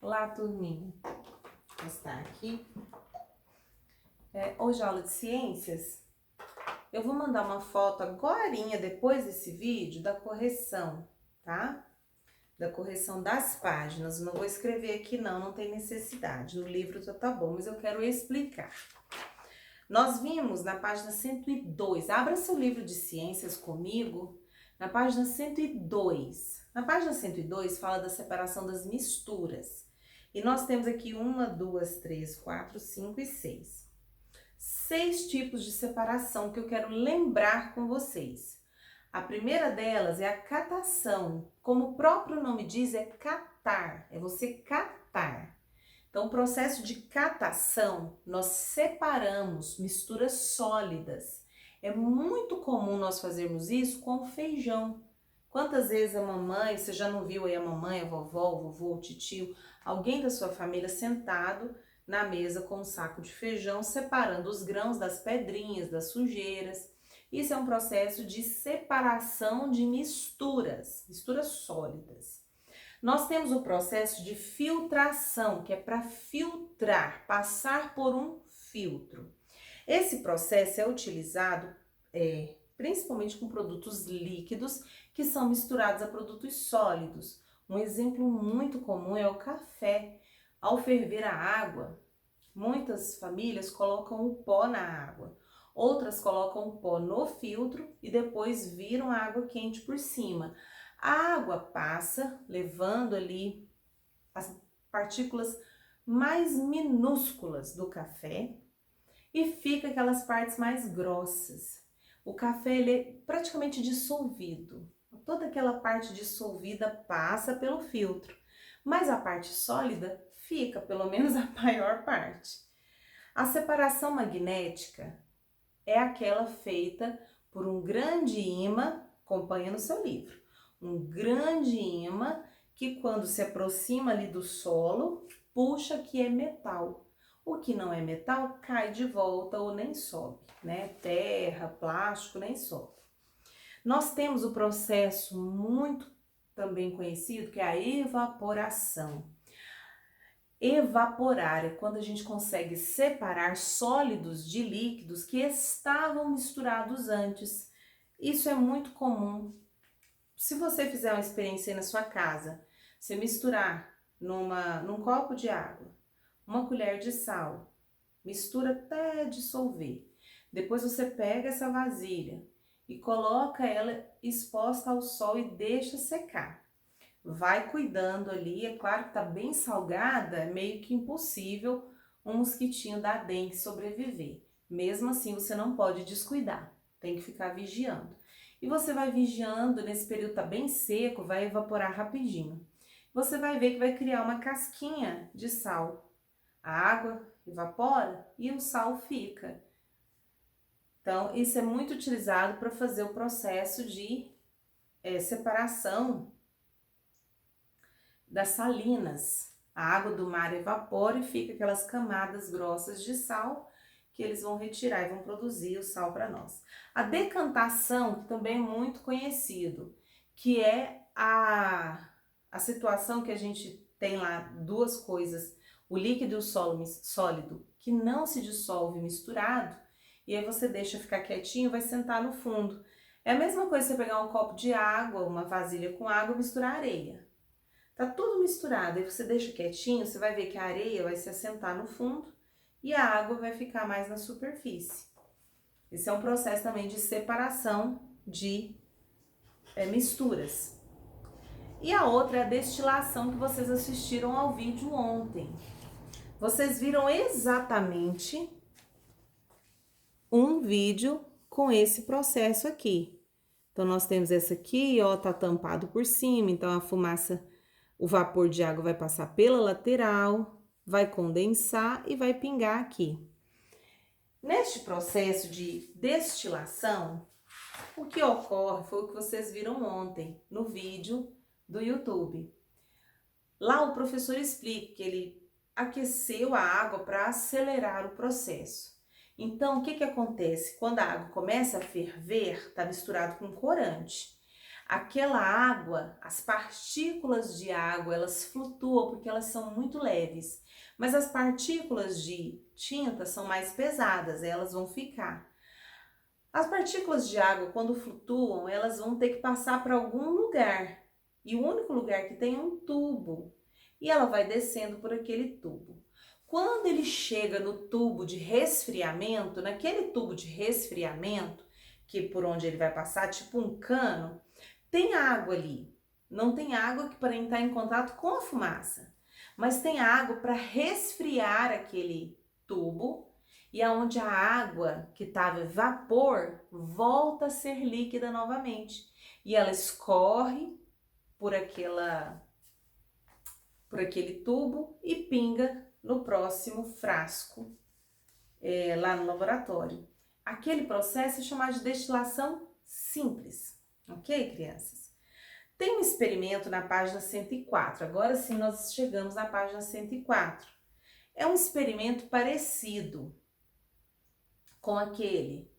Olá, turminha. Está aqui. Hoje é aula de ciências. Eu vou mandar uma foto agorinha, depois desse vídeo, da correção, tá? Da correção das páginas. Não vou escrever aqui não tem necessidade. No livro já tá bom, mas eu quero explicar. Nós vimos na página 102. Abra seu livro de ciências comigo. Na página 102. Na página 102 fala da separação das misturas. E nós temos aqui 1, 2, 3, 4, 5 e 6. 6 tipos de separação que eu quero lembrar com vocês. A primeira delas é a catação. Como o próprio nome diz, é catar. É você catar. Então, o processo de catação, nós separamos misturas sólidas. É muito comum nós fazermos isso com feijão. Quantas vezes a mamãe, você já não viu aí a mamãe, a vovó, o vovô, o titio, alguém da sua família sentado na mesa com um saco de feijão, separando os grãos das pedrinhas, das sujeiras. Isso é um processo de separação de misturas, misturas sólidas. Nós temos o processo de filtração, que é para filtrar, passar por um filtro. Esse processo é utilizado principalmente com produtos líquidos que são misturados a produtos sólidos. Um exemplo muito comum é o café. Ao ferver a água, muitas famílias colocam o pó na água. Outras colocam o pó no filtro e depois viram a água quente por cima. A água passa, levando ali as partículas mais minúsculas do café e fica aquelas partes mais grossas. O café ele é praticamente dissolvido. Toda aquela parte dissolvida passa pelo filtro, mas a parte sólida fica, pelo menos a maior parte. A separação magnética é aquela feita por um grande ímã, acompanha no seu livro, um grande ímã que quando se aproxima ali do solo, puxa que é metal. O que não é metal cai de volta ou nem sobe, né? Terra, plástico, nem sobe. Nós temos o processo muito também conhecido que é a evaporação. Evaporar é quando a gente consegue separar sólidos de líquidos que estavam misturados antes. Isso é muito comum. Se você fizer uma experiência aí na sua casa, você misturar num copo de água, uma colher de sal, mistura até dissolver. Depois você pega essa vasilha e coloca ela exposta ao sol e deixa secar. Vai cuidando ali, é claro que tá bem salgada, é meio que impossível um mosquitinho da dengue sobreviver. Mesmo assim, você não pode descuidar, tem que ficar vigiando. E você vai vigiando, nesse período tá bem seco, vai evaporar rapidinho. Você vai ver que vai criar uma casquinha de sal. A água evapora e o sal fica. Então, isso é muito utilizado para fazer o processo de separação das salinas. A água do mar evapora e fica aquelas camadas grossas de sal que eles vão retirar e vão produzir o sal para nós. A decantação, que também é muito conhecido, que é a situação que a gente tem lá duas coisas, o líquido e o sólido, que não se dissolve misturado, e aí você deixa ficar quietinho, vai sentar no fundo. É a mesma coisa você pegar um copo de água, uma vasilha com água e misturar areia. Tá tudo misturado, aí você deixa quietinho, você vai ver que a areia vai se assentar no fundo e a água vai ficar mais na superfície. Esse é um processo também de separação de misturas. E a outra é a destilação que vocês assistiram ao vídeo ontem. Vocês viram exatamente um vídeo com esse processo aqui. Então, nós temos essa aqui, ó, tá tampado por cima, então a fumaça, o vapor de água vai passar pela lateral, vai condensar e vai pingar aqui. Neste processo de destilação, o que ocorre foi o que vocês viram ontem no vídeo do YouTube. Lá o professor explica que ele aqueceu a água para acelerar o processo. Então, o que acontece? Quando a água começa a ferver, está misturado com corante. aquela água, as partículas de água, elas flutuam porque elas são muito leves. Mas as partículas de tinta são mais pesadas, elas vão ficar. As partículas de água, quando flutuam, elas vão ter que passar para algum lugar. E o único lugar que tem é um tubo. E ela vai descendo por aquele tubo. Quando ele chega no tubo de resfriamento, naquele tubo de resfriamento, que por onde ele vai passar, tipo um cano, tem água ali. Não tem água para entrar em contato com a fumaça, mas tem água para resfriar aquele tubo e aonde a água que estava vapor volta a ser líquida novamente. E ela escorre por aquele tubo e pinga no próximo frasco lá no laboratório. Aquele processo é chamado de destilação simples, ok, crianças? Tem um experimento na página 104, agora sim nós chegamos na página 104. É um experimento parecido com aquele,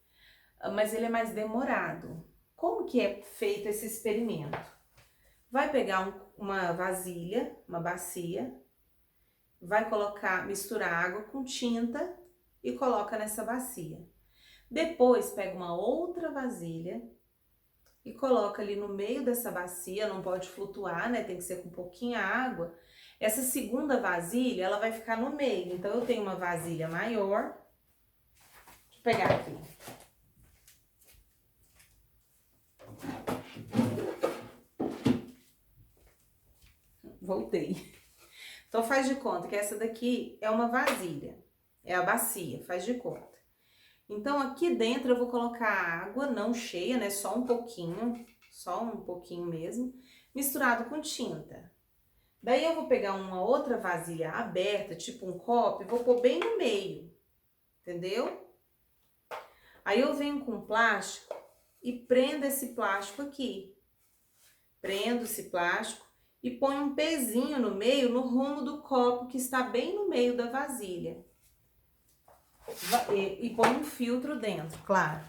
mas ele é mais demorado. Como que é feito esse experimento? Vai pegar uma vasilha, uma bacia, vai misturar água com tinta e coloca nessa bacia. Depois pega uma outra vasilha e coloca ali no meio dessa bacia, não pode flutuar, né? Tem que ser com pouquinha água. Essa segunda vasilha, ela vai ficar no meio. Então, eu tenho uma vasilha maior. Deixa eu pegar aqui. Voltei. Então, faz de conta que essa daqui é uma vasilha. É a bacia, faz de conta. Então, aqui dentro eu vou colocar água, não cheia, né? Só um pouquinho mesmo, misturado com tinta. Daí eu vou pegar uma outra vasilha aberta, tipo um copo, e vou pôr bem no meio, entendeu? Aí eu venho com plástico e prendo esse plástico aqui. Prendo esse plástico e ponho um pezinho no meio, no rumo do copo que está bem no meio da vasilha. E põe um filtro dentro, claro.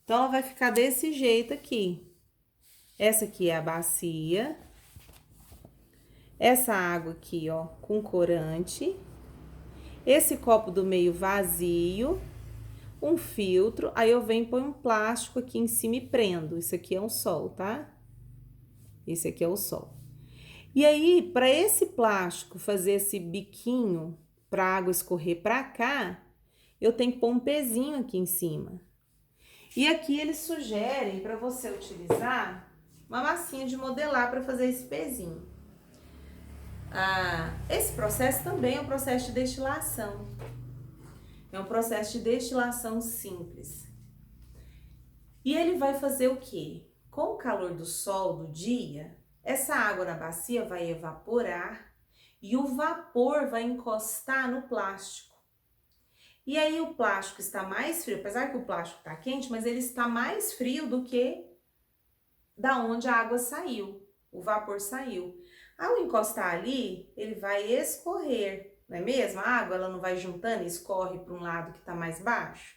Então, ela vai ficar desse jeito aqui. Essa aqui é a bacia. Essa água aqui, ó, com corante. Esse copo do meio vazio. Um filtro. Aí, eu venho e ponho um plástico aqui em cima e prendo. Isso aqui é um sol, tá? Esse aqui é o sol. E aí, para esse plástico fazer esse biquinho para a água escorrer para cá, eu tenho que pôr um pezinho aqui em cima. E aqui eles sugerem para você utilizar uma massinha de modelar para fazer esse pezinho. Esse processo também é um processo de destilação. É um processo de destilação simples. E ele vai fazer o quê? Com o calor do sol do dia, essa água na bacia vai evaporar e o vapor vai encostar no plástico. E aí o plástico está mais frio, apesar que o plástico está quente, mas ele está mais frio do que da onde a água saiu, o vapor saiu. Ao encostar ali, ele vai escorrer, não é mesmo? A água ela não vai juntando e escorre para um lado que está mais baixo.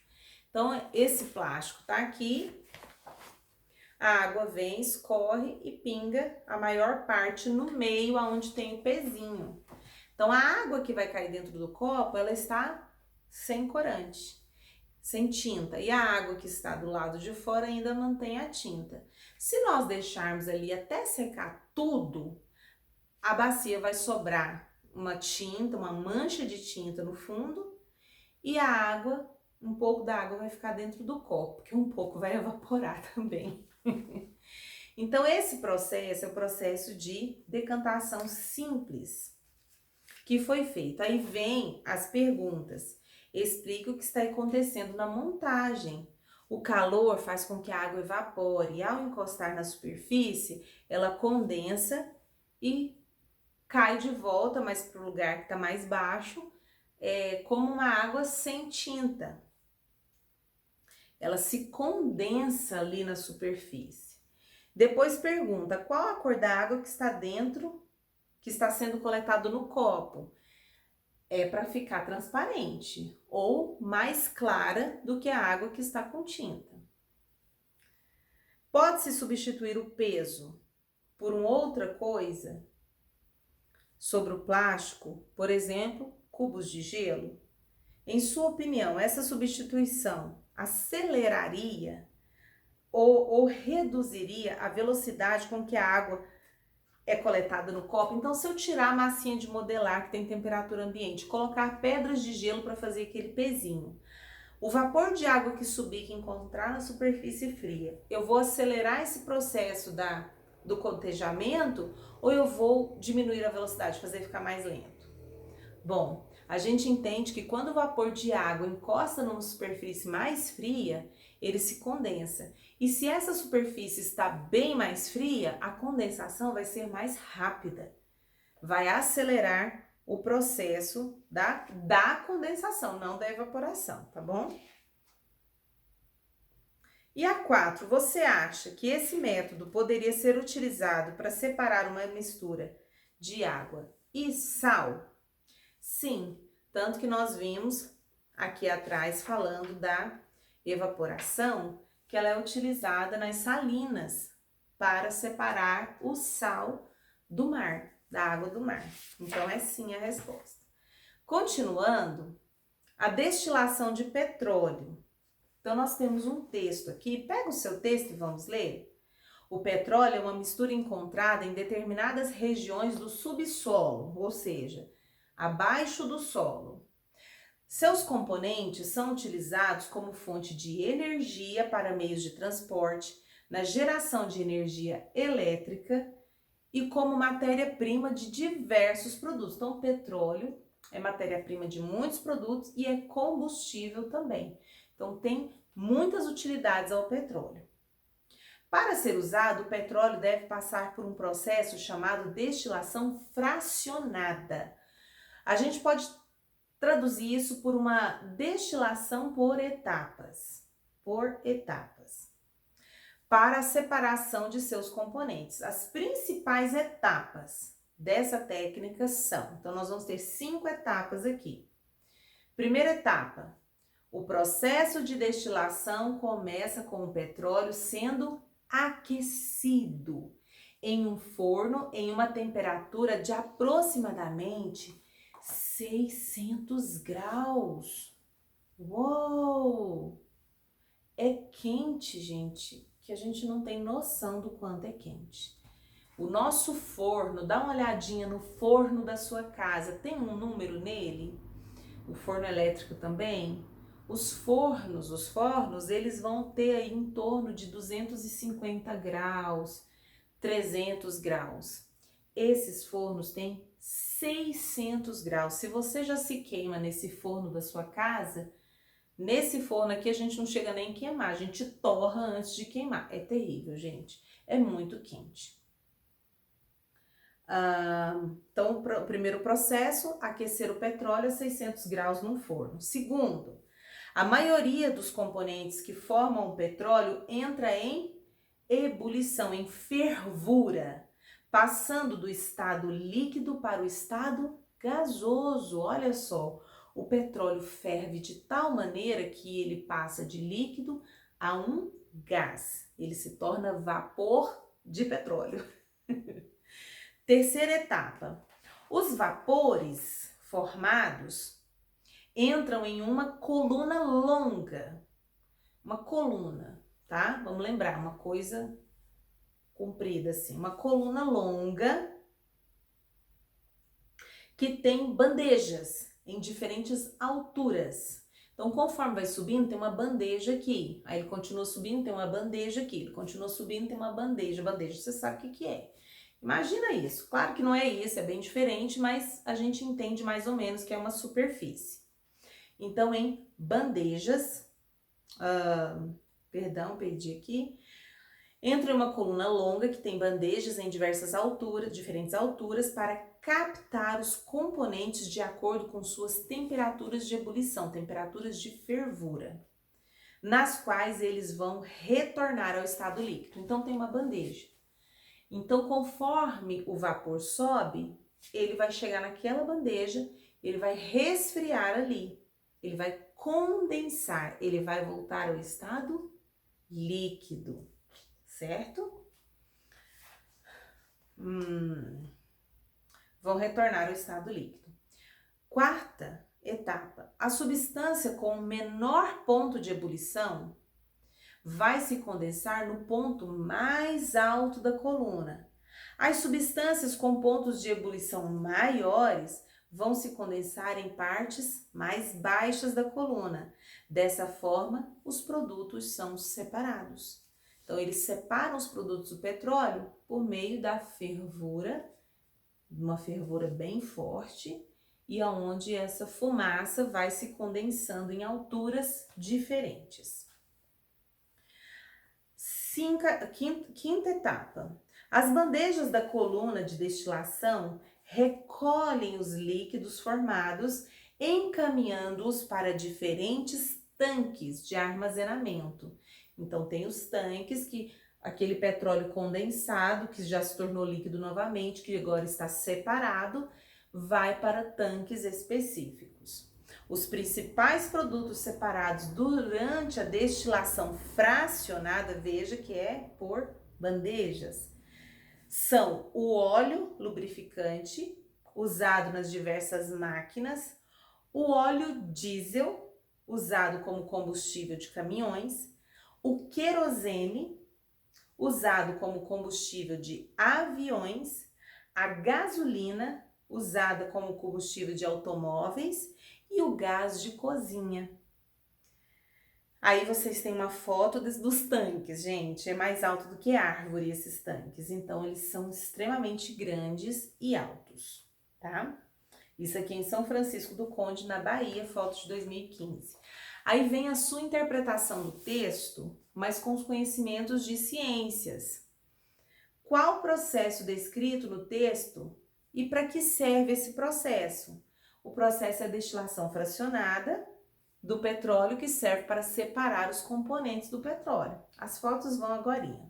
Então, esse plástico tá aqui, a água vem, escorre e pinga a maior parte no meio, aonde tem o pezinho. Então, a água que vai cair dentro do copo, ela está sem corante, sem tinta. E a água que está do lado de fora ainda mantém a tinta. Se nós deixarmos ali até secar tudo, a bacia vai sobrar uma tinta, uma mancha de tinta no fundo e a água, um pouco da água vai ficar dentro do copo, que um pouco vai evaporar também. Então, esse processo é o processo de decantação simples que foi feito. Aí vem as perguntas. Explica o que está acontecendo na montagem. O calor faz com que a água evapore e ao encostar na superfície, ela condensa e cai de volta, mas para o lugar que está mais baixo, como uma água sem tinta. Ela se condensa ali na superfície. Depois pergunta, qual a cor da água que está dentro, que está sendo coletado no copo? É para ficar transparente ou mais clara do que a água que está com tinta. Pode-se substituir o peso por uma outra coisa sobre o plástico, por exemplo, cubos de gelo? Em sua opinião, essa substituição aceleraria ou reduziria a velocidade com que a água é coletada no copo? Então, se eu tirar a massinha de modelar que tem temperatura ambiente, colocar pedras de gelo para fazer aquele pezinho, o vapor de água que subir, que encontrar na superfície fria, eu vou acelerar esse processo do cotejamento ou eu vou diminuir a velocidade, fazer ficar mais lento? Bom, a gente entende que quando o vapor de água encosta numa superfície mais fria, ele se condensa. E se essa superfície está bem mais fria, a condensação vai ser mais rápida. Vai acelerar o processo da condensação, não da evaporação, tá bom? E a 4, você acha que esse método poderia ser utilizado para separar uma mistura de água e sal? Sim, tanto que nós vimos aqui atrás falando da evaporação, que ela é utilizada nas salinas para separar o sal do mar, da água do mar. Então é sim a resposta. Continuando, a destilação de petróleo. Então nós temos um texto aqui, pega o seu texto e vamos ler. O petróleo é uma mistura encontrada em determinadas regiões do subsolo, ou seja, abaixo do solo. Seus componentes são utilizados como fonte de energia para meios de transporte, na geração de energia elétrica e como matéria-prima de diversos produtos. Então, o petróleo é matéria-prima de muitos produtos e é combustível também. Então, tem muitas utilidades ao petróleo. Para ser usado, o petróleo deve passar por um processo chamado destilação fracionada. A gente pode traduzir isso por uma destilação por etapas. Para a separação de seus componentes. As principais etapas dessa técnica são, então nós vamos ter 5 etapas aqui. Primeira etapa, o processo de destilação começa com o petróleo sendo aquecido em um forno em uma temperatura de aproximadamente 600 graus. Uou! É quente, gente, que a gente não tem noção do quanto é quente. O nosso forno, dá uma olhadinha no forno da sua casa, tem um número nele? O forno elétrico também? Os fornos, eles vão ter aí em torno de 250 graus, 300 graus. Esses fornos têm 600 graus. Se você já se queima nesse forno da sua casa, nesse forno aqui a gente não chega nem a queimar, a gente torra antes de queimar. É terrível, gente. É muito quente. Então, o primeiro processo, aquecer o petróleo a 600 graus no forno. Segundo, a maioria dos componentes que formam o petróleo entra em ebulição, em fervura, passando do estado líquido para o estado gasoso. Olha só, o petróleo ferve de tal maneira que ele passa de líquido a um gás. Ele se torna vapor de petróleo. Terceira etapa. Os vapores formados entram em uma coluna longa. Uma coluna, tá? Vamos lembrar, uma coisa comprida assim, uma coluna longa que tem bandejas em diferentes alturas. Então, conforme vai subindo, tem uma bandeja aqui. Aí ele continua subindo, tem uma bandeja aqui. Ele continua subindo, tem uma bandeja. Bandeja, você sabe o que que é. Imagina isso. Claro que não é isso, é bem diferente, mas a gente entende mais ou menos que é uma superfície. Então, em bandejas, perdi aqui, entra uma coluna longa que tem bandejas em diversas alturas, diferentes alturas, para captar os componentes de acordo com suas temperaturas de ebulição, temperaturas de fervura, nas quais eles vão retornar ao estado líquido. Então, tem uma bandeja. Então, conforme o vapor sobe, ele vai chegar naquela bandeja, ele vai resfriar ali, ele vai condensar, ele vai voltar ao estado líquido, certo? Vão retornar ao estado líquido. Quarta etapa, a substância com menor ponto de ebulição vai se condensar no ponto mais alto da coluna. As substâncias com pontos de ebulição maiores vão se condensar em partes mais baixas da coluna. Dessa forma, os produtos são separados. Então, eles separam os produtos do petróleo por meio da fervura, uma fervura bem forte, e aonde essa fumaça vai se condensando em alturas diferentes. Quinta etapa. As bandejas da coluna de destilação recolhem os líquidos formados, encaminhando-os para diferentes tanques de armazenamento. Então, tem os tanques que aquele petróleo condensado, que já se tornou líquido novamente, que agora está separado, vai para tanques específicos. Os principais produtos separados durante a destilação fracionada, veja que é por bandejas, são o óleo lubrificante, usado nas diversas máquinas, o óleo diesel, usado como combustível de caminhões, o querosene, usado como combustível de aviões, a gasolina, usada como combustível de automóveis, e o gás de cozinha. Aí vocês têm uma foto dos tanques, gente. É mais alto do que árvore esses tanques. Então, eles são extremamente grandes e altos, tá? Isso aqui em São Francisco do Conde, na Bahia, foto de 2015. Aí vem a sua interpretação do texto, mas com os conhecimentos de ciências. Qual processo descrito no texto e para que serve esse processo? O processo é a destilação fracionada do petróleo, que serve para separar os componentes do petróleo. As fotos vão agorinha.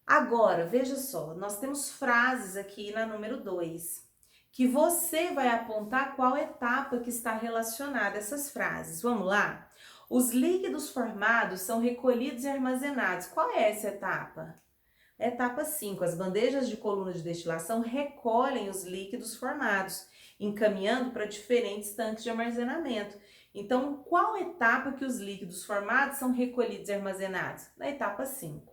Agora, veja só, nós temos frases aqui na número 2, que você vai apontar qual etapa que está relacionada a essas frases. Vamos lá? Os líquidos formados são recolhidos e armazenados. Qual é essa etapa? Etapa 5. As bandejas de coluna de destilação recolhem os líquidos formados, encaminhando para diferentes tanques de armazenamento. Então, qual etapa que os líquidos formados são recolhidos e armazenados? Na etapa 5.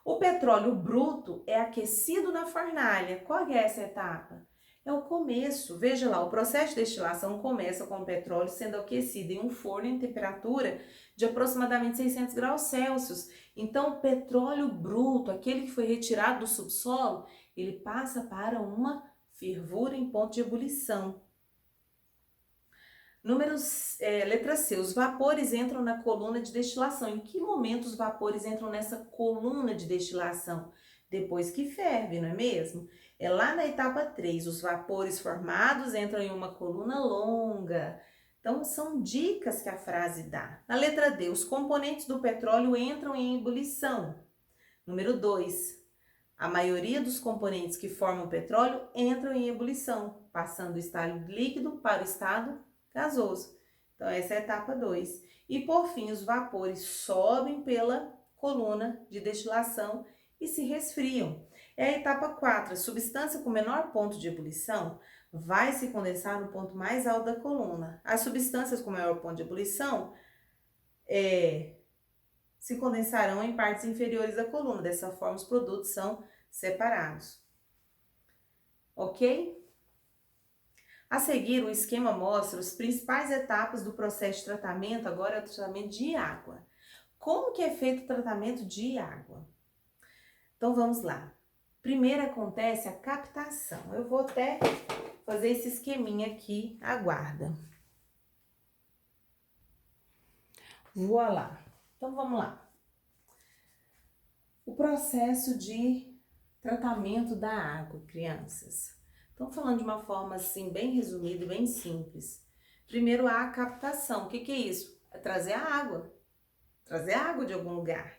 O petróleo bruto é aquecido na fornalha. Qual é essa etapa? É o começo. Veja lá, o processo de destilação começa com o petróleo sendo aquecido em um forno em temperatura de aproximadamente 600 graus Celsius. Então, o petróleo bruto, aquele que foi retirado do subsolo, ele passa para fervura em ponto de ebulição. Letra C, os vapores entram na coluna de destilação. Em que momento os vapores entram nessa coluna de destilação? Depois que ferve, não é mesmo? É lá na etapa 3, os vapores formados entram em uma coluna longa. Então, são dicas que a frase dá. Na letra D, os componentes do petróleo entram em ebulição. Número 2, a maioria dos componentes que formam o petróleo entram em ebulição, passando do estado líquido para o estado gasoso. Então, essa é a etapa 2. E, por fim, os vapores sobem pela coluna de destilação e se resfriam. É a etapa 4. A substância com menor ponto de ebulição vai se condensar no ponto mais alto da coluna. As substâncias com maior ponto de ebulição se condensarão em partes inferiores da coluna. Dessa forma, os produtos são separados. Ok? A seguir, o esquema mostra as principais etapas do processo de tratamento. Agora é o tratamento de água. Como que é feito o tratamento de água? Então, vamos lá. Primeiro acontece a captação. Eu vou até fazer esse esqueminha aqui, aguarda. Voilá. Então, vamos lá. O processo de tratamento da água, crianças. Então, falando de uma forma assim, bem resumida e bem simples. Primeiro, a captação. O que é isso? É trazer a água. Trazer a água de algum lugar.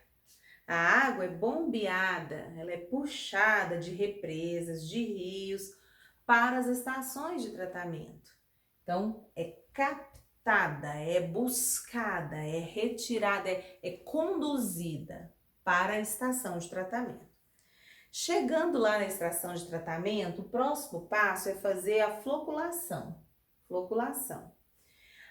A água é bombeada, ela é puxada de represas, de rios, para as estações de tratamento. Então, é captada, é buscada, é retirada, é conduzida para a estação de tratamento. Chegando lá na estação de tratamento, o próximo passo é fazer a floculação. Floculação.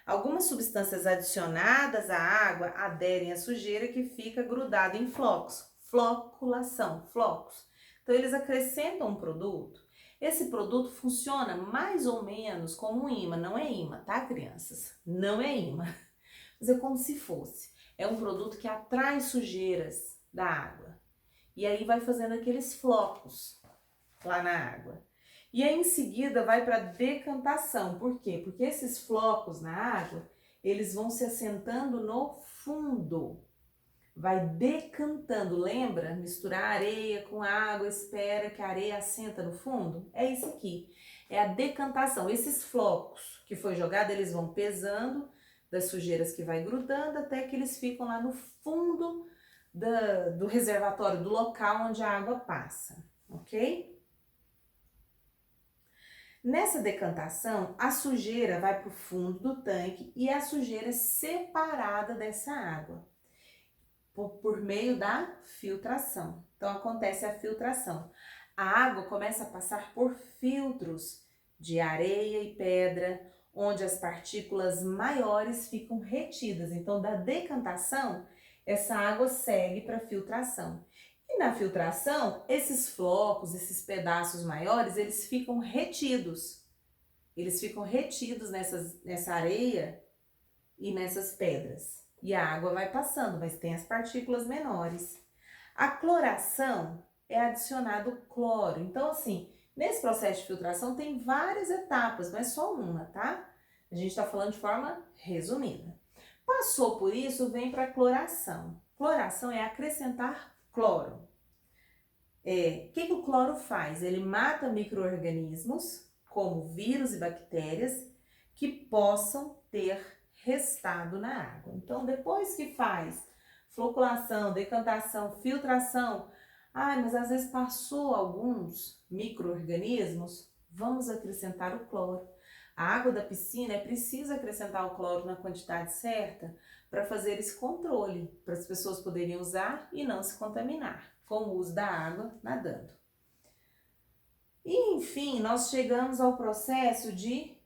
Algumas substâncias adicionadas à água aderem à sujeira que fica grudada em flocos. Floculação, flocos. Então, eles acrescentam um produto. Esse produto funciona mais ou menos como um ímã. Não é ímã, tá, crianças? Não é ímã. Mas é como se fosse. É um produto que atrai sujeiras da água. E aí vai fazendo aqueles flocos lá na água. E aí em seguida vai para decantação. Por quê? Porque esses flocos na água, eles vão se assentando no fundo. Vai decantando, lembra? Misturar areia com água, espera que a areia assenta no fundo. É isso aqui, é a decantação. Esses flocos que foi jogado, eles vão pesando das sujeiras que vai grudando até que eles ficam lá no fundo do reservatório, do local onde a água passa, ok? Nessa decantação, a sujeira vai para o fundo do tanque e a sujeira é separada dessa água por meio da filtração. Então, acontece a filtração. A água começa a passar por filtros de areia e pedra, onde as partículas maiores ficam retidas. Então, da decantação, essa água segue para a filtração. E na filtração, esses flocos, esses pedaços maiores, eles ficam retidos. Eles ficam retidos nessa areia e nessas pedras. E a água vai passando, mas tem as partículas menores. A cloração é adicionado cloro. Então, assim, nesse processo de filtração tem várias etapas, não é só uma, tá? A gente está falando de forma resumida. Passou por isso, vem para a cloração. Cloração é acrescentar cloro. O que o cloro faz? Ele mata micro-organismos, como vírus e bactérias, que possam ter restado na água. Então, depois que faz floculação, decantação, filtração, mas às vezes passou alguns micro-organismos, vamos acrescentar o cloro. A água da piscina é preciso acrescentar o cloro na quantidade certa para fazer esse controle, para as pessoas poderem usar e não se contaminar com o uso da água nadando. E, enfim, nós chegamos ao processo de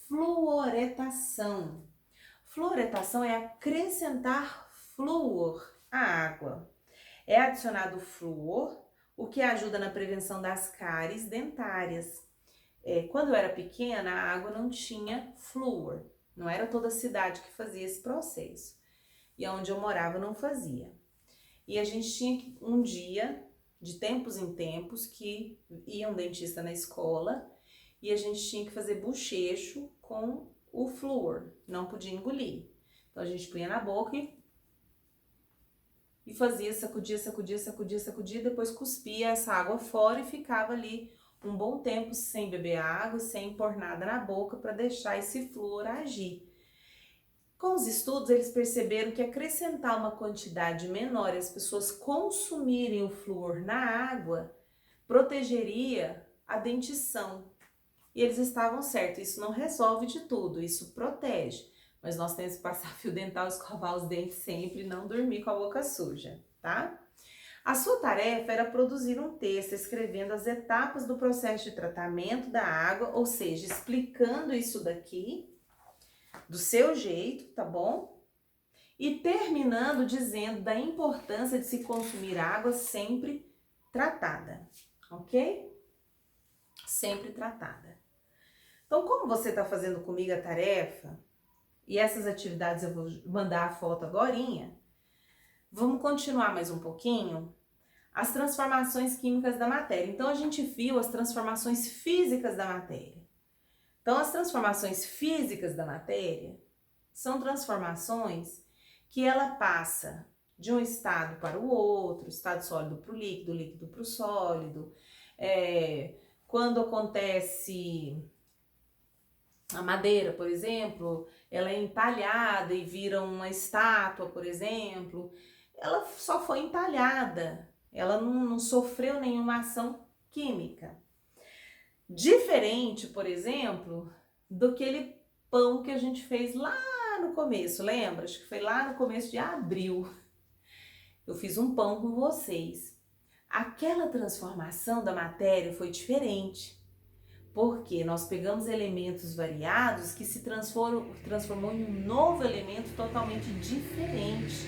fluoretação. Fluoretação é acrescentar flúor à água. É adicionado flúor, o que ajuda na prevenção das cáries dentárias. Quando eu era pequena, a água não tinha flúor. Não era toda a cidade que fazia esse processo. E onde eu morava não fazia. E a gente tinha um dia, de tempos em tempos, que ia um dentista na escola e a gente tinha que fazer bochecho com o flúor. Não podia engolir. Então a gente punha na boca e fazia, sacudia, sacudia, sacudia, sacudia, depois cuspia essa água fora e ficava ali um bom tempo sem beber água, sem pôr nada na boca para deixar esse flúor agir. Com os estudos, eles perceberam que acrescentar uma quantidade menor e as pessoas consumirem o flúor na água protegeria a dentição. E eles estavam certos, isso não resolve de tudo, isso protege. Mas nós temos que passar fio dental, escovar os dentes sempre e não dormir com a boca suja, tá? A sua tarefa era produzir um texto escrevendo as etapas do processo de tratamento da água, ou seja, explicando isso daqui do seu jeito, tá bom? E terminando dizendo da importância de se consumir água sempre tratada, ok? Sempre tratada. Então, como você tá fazendo comigo a tarefa, e essas atividades eu vou mandar a foto agorinha, vamos continuar mais um pouquinho as transformações químicas da matéria. Então, a gente viu as transformações físicas da matéria. Então, as transformações físicas da matéria são transformações que ela passa de um estado para o outro, estado sólido para o líquido, líquido para o sólido. Quando acontece a madeira, por exemplo, ela é entalhada e vira uma estátua, por exemplo, ela só foi entalhada, ela não sofreu nenhuma ação química. Diferente, por exemplo, do aquele pão que a gente fez lá no começo, lembra? Acho que foi lá no começo de abril. eu fiz um pão com vocês. Aquela transformação da matéria foi diferente, porque nós pegamos elementos variados que se transformou em um novo elemento totalmente diferente,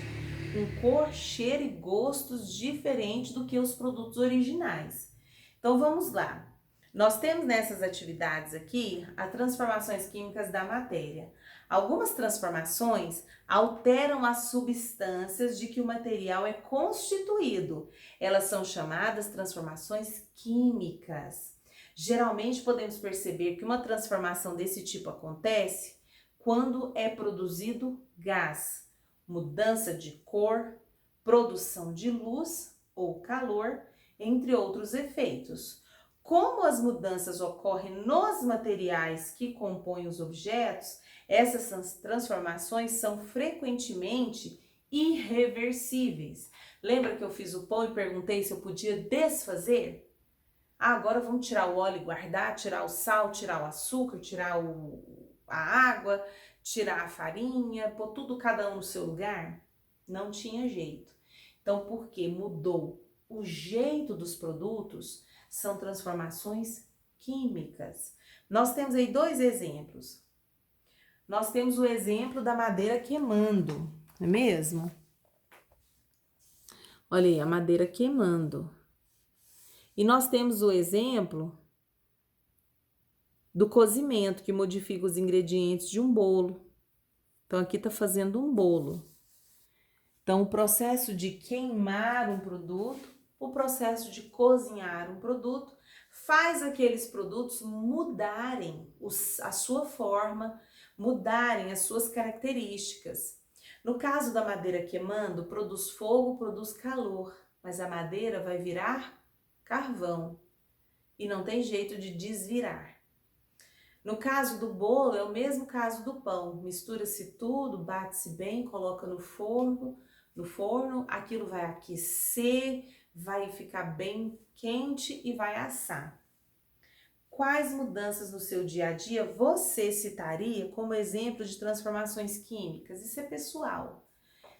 com cor, cheiro e gostos diferentes do que os produtos originais. Então vamos lá. Nós temos nessas atividades aqui as transformações químicas da matéria. Algumas transformações alteram as substâncias de que o material é constituído. Elas são chamadas transformações químicas. Geralmente podemos perceber que uma transformação desse tipo acontece quando é produzido gás, mudança de cor, produção de luz ou calor, entre outros efeitos. Como as mudanças ocorrem nos materiais que compõem os objetos, essas transformações são frequentemente irreversíveis. Lembra que eu fiz o pão e perguntei se eu podia desfazer? Agora vamos tirar o óleo e guardar, tirar o sal, tirar o açúcar, tirar a água, tirar a farinha, pôr tudo cada um no seu lugar? Não tinha jeito. Então, porque mudou o jeito dos produtos, são transformações químicas. Nós temos aí dois exemplos. Nós temos o exemplo da madeira queimando, não é mesmo? Olha aí, a madeira queimando. E nós temos o exemplo do cozimento, que modifica os ingredientes de um bolo. Então, aqui tá fazendo um bolo. Então, o processo de queimar um produto, o processo de cozinhar um produto, faz aqueles produtos mudarem a sua forma, mudarem as suas características. No caso da madeira queimando, produz fogo, produz calor, mas a madeira vai virar carvão e não tem jeito de desvirar. No caso do bolo, é o mesmo caso do pão. Mistura-se tudo, bate-se bem, coloca no forno, aquilo vai aquecer, vai ficar bem quente e vai assar. Quais mudanças no seu dia a dia você citaria como exemplo de transformações químicas? Isso é pessoal.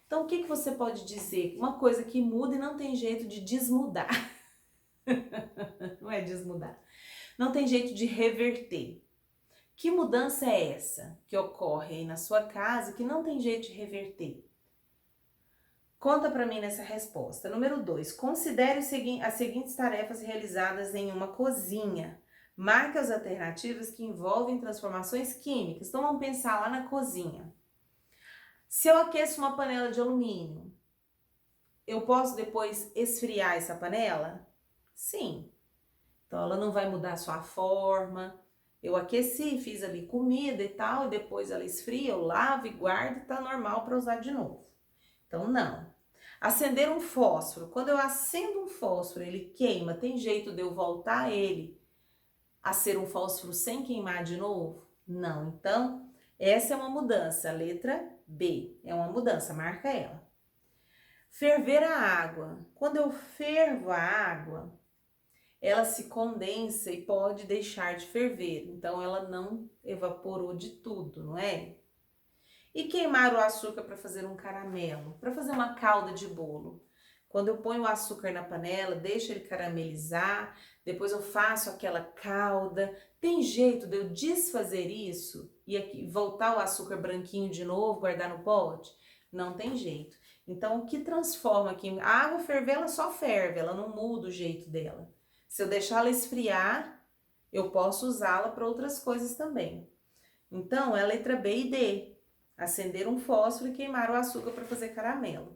Então, o que você pode dizer? Uma coisa que muda e não tem jeito de desmudar. Não é desmudar. Não tem jeito de reverter. Que mudança é essa que ocorre aí na sua casa que não tem jeito de reverter? Conta para mim nessa resposta. Número 2. Considere as seguintes tarefas realizadas em uma cozinha. Marque as alternativas que envolvem transformações químicas. Então, vamos pensar lá na cozinha. Se eu aqueço uma panela de alumínio, eu posso depois esfriar essa panela? Sim. Então, ela não vai mudar a sua forma. Eu aqueci, fiz ali comida e tal, e depois ela esfria, eu lavo e guardo e tá normal para usar de novo. Então, não. Acender um fósforo. Quando eu acendo um fósforo, ele queima. Tem jeito de eu voltar ele a ser um fósforo sem queimar de novo? Não. Então, essa é uma mudança. Letra B. É uma mudança, marca ela. Ferver a água. Quando eu fervo a água, ela se condensa e pode deixar de ferver. Então, ela não evaporou de tudo, não é? E queimar o açúcar para fazer um caramelo, para fazer uma calda de bolo. Quando eu ponho o açúcar na panela, deixo ele caramelizar, depois eu faço aquela calda. Tem jeito de eu desfazer isso e voltar o açúcar branquinho de novo, guardar no pote? Não tem jeito. Então, o que transforma aqui? A água ferver, ela só ferve, ela não muda o jeito dela. Se eu deixar ela esfriar, eu posso usá-la para outras coisas também. Então, é a letra B e D. Acender um fósforo e queimar o açúcar para fazer caramelo.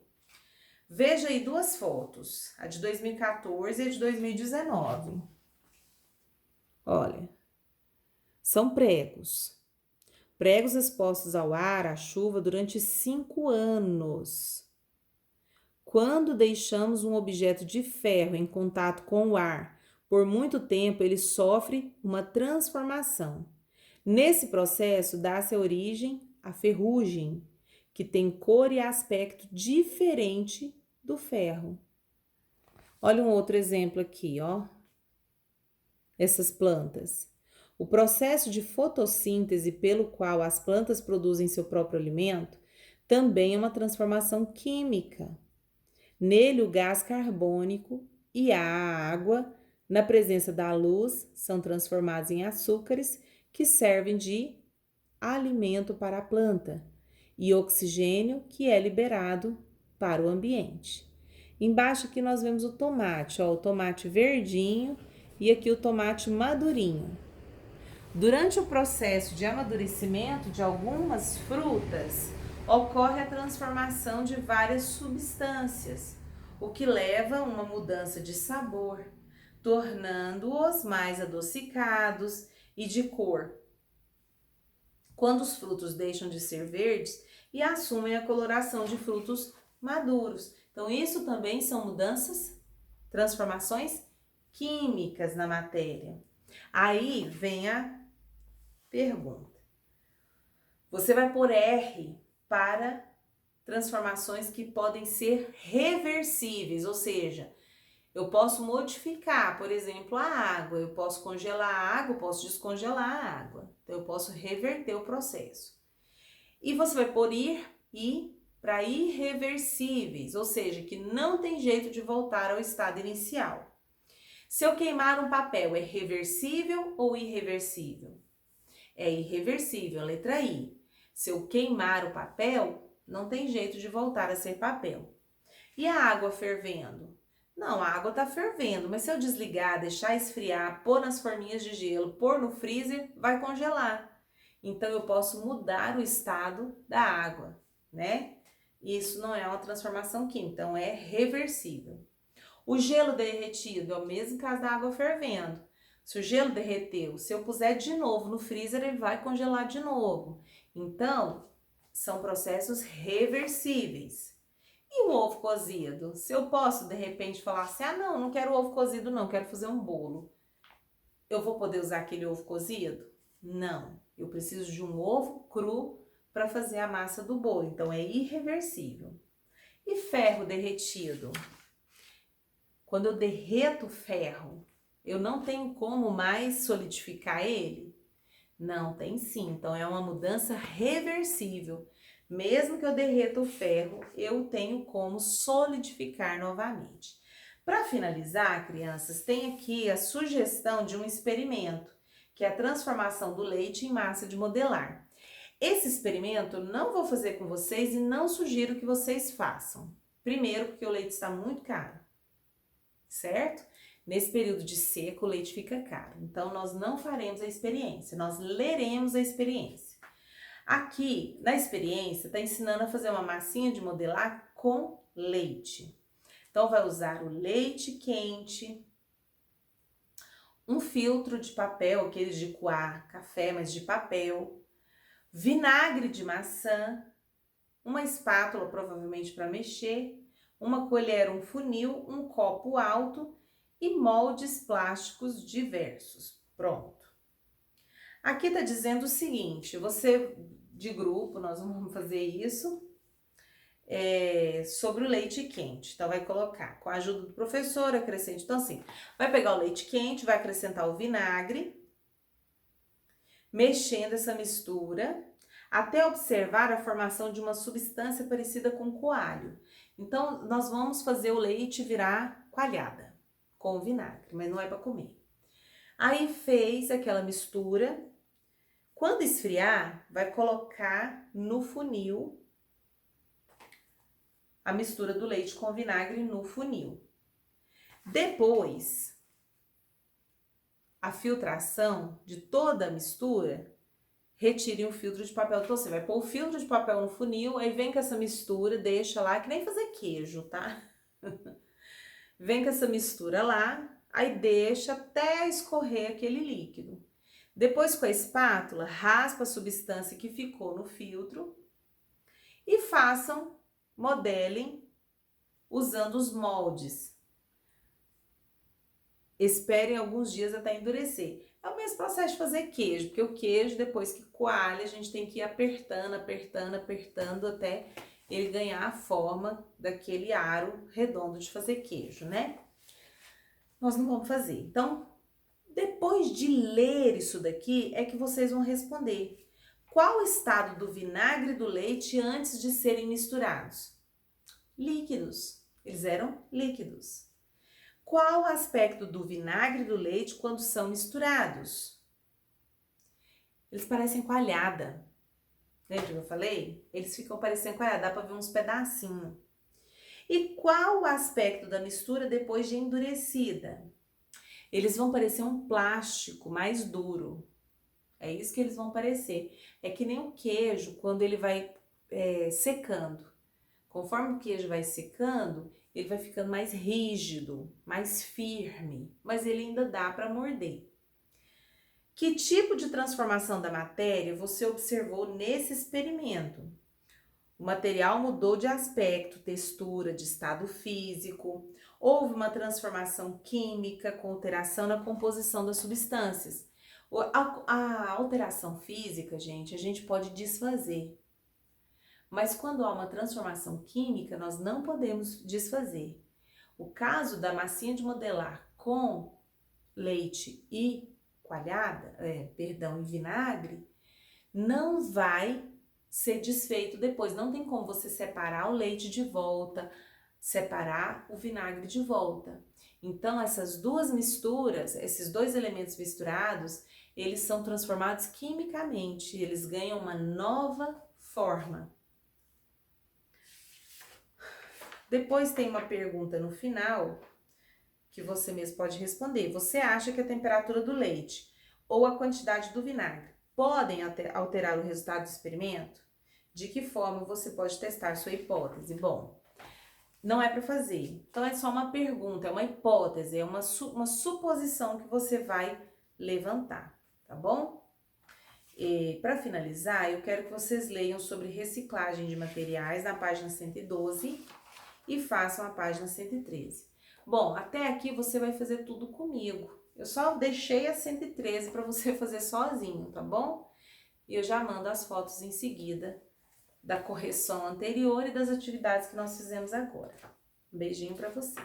Veja aí duas fotos, a de 2014 e a de 2019. Olha, são pregos. Pregos expostos ao ar, à chuva, durante 5 anos. Quando deixamos um objeto de ferro em contato com o ar por muito tempo, ele sofre uma transformação. Nesse processo, dá-se origem à ferrugem, que tem cor e aspecto diferente do ferro. Olha um outro exemplo aqui, ó. Essas plantas. O processo de fotossíntese pelo qual as plantas produzem seu próprio alimento também é uma transformação química. Nele, o gás carbônico e a água, na presença da luz, são transformados em açúcares que servem de alimento para a planta e oxigênio que é liberado para o ambiente. Embaixo aqui nós vemos o tomate, ó, o tomate verdinho e aqui o tomate madurinho. Durante o processo de amadurecimento de algumas frutas, ocorre a transformação de várias substâncias, o que leva a uma mudança de sabor, tornando-os mais adocicados e de cor. Quando os frutos deixam de ser verdes e assumem a coloração de frutos maduros. Então, isso também são mudanças, transformações químicas na matéria. Aí vem a pergunta. Você vai pôr R para transformações que podem ser reversíveis, ou seja, eu posso modificar, por exemplo, a água, eu posso congelar a água, eu posso descongelar a água, então eu posso reverter o processo. E você vai pôr I para irreversíveis, ou seja, que não tem jeito de voltar ao estado inicial. Se eu queimar um papel, é reversível ou irreversível? É irreversível, letra I. Se eu queimar o papel, não tem jeito de voltar a ser papel. E a água fervendo? Não, a água está fervendo, mas se eu desligar, deixar esfriar, pôr nas forminhas de gelo, pôr no freezer, vai congelar. Então, eu posso mudar o estado da água, né? Isso não é uma transformação química, então é reversível. O gelo derretido é o mesmo caso da água fervendo. Se o gelo derreteu, se eu puser de novo no freezer, ele vai congelar de novo. Então, são processos reversíveis. E o ovo cozido? Se eu posso, de repente, falar assim, não quero ovo cozido não, quero fazer um bolo. Eu vou poder usar aquele ovo cozido? Não, eu preciso de um ovo cru para fazer a massa do bolo, então é irreversível. E ferro derretido? Quando eu derreto o ferro, eu não tenho como mais solidificar ele? Não, tem sim, então é uma mudança reversível. Mesmo que eu derreta o ferro, eu tenho como solidificar novamente. Para finalizar, crianças, tem aqui a sugestão de um experimento, que é a transformação do leite em massa de modelar. Esse experimento eu não vou fazer com vocês e não sugiro que vocês façam. Primeiro, porque o leite está muito caro, certo? Nesse período de seca, o leite fica caro. Então, nós não faremos a experiência, nós leremos a experiência. Aqui, na experiência, está ensinando a fazer uma massinha de modelar com leite. Então, vai usar o leite quente, um filtro de papel, aqueles de coar café, mas de papel, vinagre de maçã, uma espátula, provavelmente para mexer, uma colher, um funil, um copo alto e moldes plásticos diversos. Pronto. Aqui está dizendo o seguinte, você de grupo, nós vamos fazer isso, sobre o leite quente. Então, vai colocar, com a ajuda do professor, acrescente. Então, assim, vai pegar o leite quente, vai acrescentar o vinagre, mexendo essa mistura, até observar a formação de uma substância parecida com coalho. Então, nós vamos fazer o leite virar coalhada com o vinagre, mas não é para comer. Aí, fez aquela mistura. Quando esfriar, vai colocar no funil a mistura do leite com vinagre no funil. Depois, a filtração de toda a mistura, retire um filtro de papel. Então, você vai pôr o filtro de papel no funil, aí vem com essa mistura, deixa lá, que nem fazer queijo, tá? Vem com essa mistura lá, aí deixa até escorrer aquele líquido. Depois, com a espátula, raspa a substância que ficou no filtro e modelem usando os moldes. Esperem alguns dias até endurecer. É o mesmo processo de fazer queijo, porque o queijo, depois que coalha, a gente tem que ir apertando, apertando, apertando até ele ganhar a forma daquele aro redondo de fazer queijo, né? Nós não vamos fazer. Então, depois de ler isso daqui, é que vocês vão responder. Qual o estado do vinagre e do leite antes de serem misturados? Líquidos. Eles eram líquidos. Qual o aspecto do vinagre e do leite quando são misturados? Eles parecem coalhada. Lembra que eu falei? Eles ficam parecendo coalhada, dá para ver uns pedacinhos. E qual o aspecto da mistura depois de endurecida? Eles vão parecer um plástico mais duro. É isso que eles vão parecer. É que nem o queijo quando ele vai secando. Conforme o queijo vai secando, ele vai ficando mais rígido, mais firme, mas ele ainda dá para morder. Que tipo de transformação da matéria você observou nesse experimento? O material mudou de aspecto, textura, de estado físico. Houve uma transformação química com alteração na composição das substâncias. A alteração física, gente, a gente pode desfazer. Mas quando há uma transformação química, nós não podemos desfazer. O caso da massinha de modelar com leite e e vinagre, não vai ser desfeito depois. Não tem como você separar o leite de volta, separar o vinagre de volta. Então, essas duas misturas, esses dois elementos misturados, eles são transformados quimicamente, eles ganham uma nova forma. Depois tem uma pergunta no final que você mesmo pode responder. Você acha que a temperatura do leite ou a quantidade do vinagre podem alterar o resultado do experimento? De que forma você pode testar sua hipótese? Bom, não é para fazer. Então é só uma pergunta, é uma hipótese, é uma suposição que você vai levantar, tá bom? E para finalizar, eu quero que vocês leiam sobre reciclagem de materiais na página 112 e façam a página 113. Bom, até aqui você vai fazer tudo comigo. Eu só deixei a 113 para você fazer sozinho, tá bom? E eu já mando as fotos em seguida da correção anterior e das atividades que nós fizemos agora. Um beijinho para você.